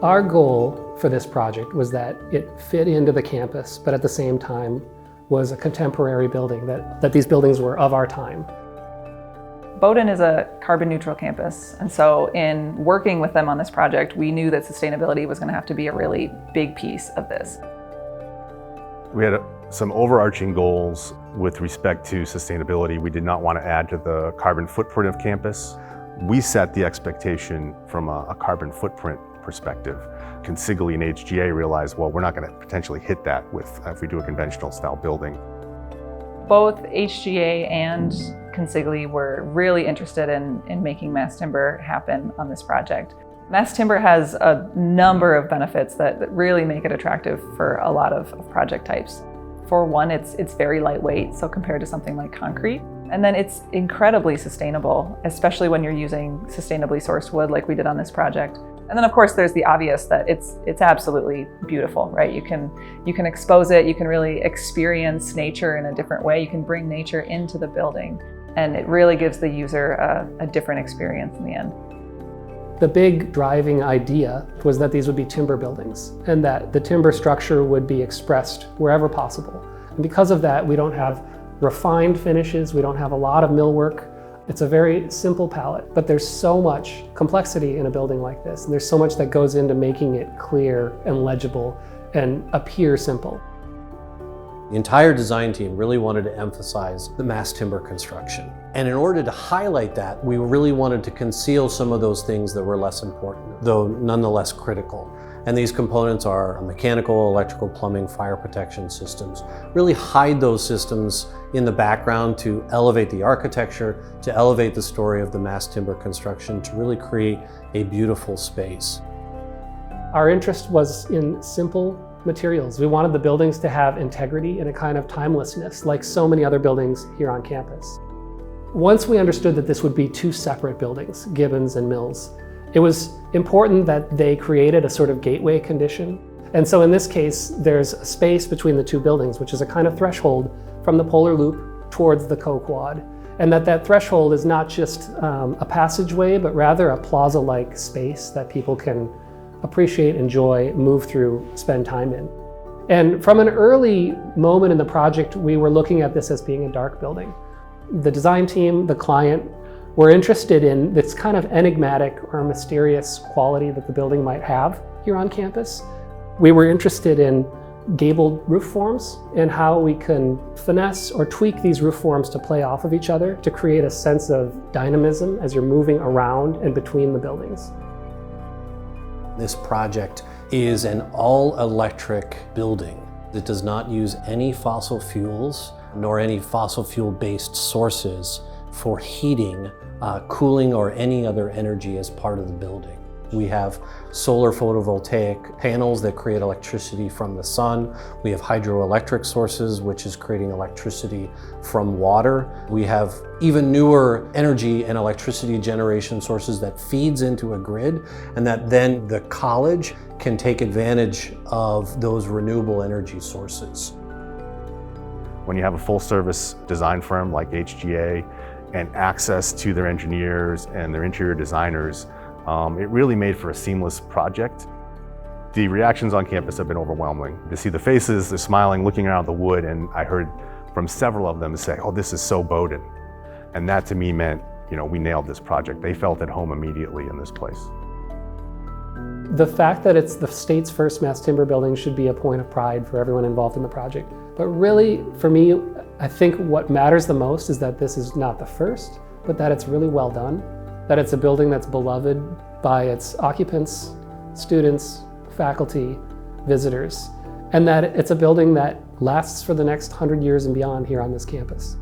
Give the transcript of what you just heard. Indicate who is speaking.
Speaker 1: Our goal for this project was that it fit into the campus, but at the same time was a contemporary building, that these buildings were of our time.
Speaker 2: Bowdoin is a carbon neutral campus, and so in working with them on this project, we knew that sustainability was going to have to be a really big piece of this.
Speaker 3: We had some overarching goals with respect to sustainability. We did not want to add to the carbon footprint of campus. We set the expectation from a carbon footprint perspective. Consigli and HGA realized, well, we're not going to potentially hit that if we do a conventional style building.
Speaker 2: Both HGA and Consigli were really interested in making mass timber happen on this project. Mass timber has a number of benefits that really make it attractive for a lot of project types. For one, it's very lightweight, so compared to something like concrete. And then it's incredibly sustainable, especially when you're using sustainably sourced wood like we did on this project. And then of course there's the obvious that it's absolutely beautiful, right? You can expose it, you can really experience nature in a different way. You can bring nature into the building, and it really gives the user a different experience in the end.
Speaker 1: The big driving idea was that these would be timber buildings and that the timber structure would be expressed wherever possible. And because of that, we don't have refined finishes, we don't have a lot of millwork. It's a very simple palette, but there's so much complexity in a building like this, and there's so much that goes into making it clear and legible and appear simple.
Speaker 4: The entire design team really wanted to emphasize the mass timber construction. And in order to highlight that, we really wanted to conceal some of those things that were less important, though nonetheless critical. And these components are mechanical, electrical, plumbing, fire protection systems. Really hide those systems in the background to elevate the architecture, to elevate the story of the mass timber construction, to really create a beautiful space.
Speaker 1: Our interest was in simple materials. We wanted the buildings to have integrity and a kind of timelessness, like so many other buildings here on campus. Once we understood that this would be two separate buildings, Gibbons and Mills, it was important that they created a sort of gateway condition. And so in this case, there's a space between the two buildings, which is a kind of threshold from the polar loop towards the co-quad. And that threshold is not just a passageway, but rather a plaza-like space that people can appreciate, enjoy, move through, spend time in. And from an early moment in the project, we were looking at this as being a dark building. The design team, the client, were interested in this kind of enigmatic or mysterious quality that the building might have here on campus. We were interested in gabled roof forms and how we can finesse or tweak these roof forms to play off of each other to create a sense of dynamism as you're moving around and between the buildings.
Speaker 4: This project is an all-electric building that does not use any fossil fuels nor any fossil fuel-based sources for heating, cooling, or any other energy as part of the building. We have solar photovoltaic panels that create electricity from the sun. We have hydroelectric sources, which is creating electricity from water. We have even newer energy and electricity generation sources that feeds into a grid, and that then the college can take advantage of those renewable energy sources.
Speaker 3: When you have a full-service design firm like HGA and access to their engineers and their interior designers, it really made for a seamless project. The reactions on campus have been overwhelming. To see the faces, they're smiling, looking around the wood, and I heard from several of them say, "Oh, this is so Bowdoin." And that to me meant, we nailed this project. They felt at home immediately in this place.
Speaker 1: The fact that it's the state's first mass timber building should be a point of pride for everyone involved in the project. But really, for me, I think what matters the most is that this is not the first, but that it's really well done, that it's a building that's beloved by its occupants, students, faculty, visitors, and that it's a building that lasts for the next 100 years and beyond here on this campus.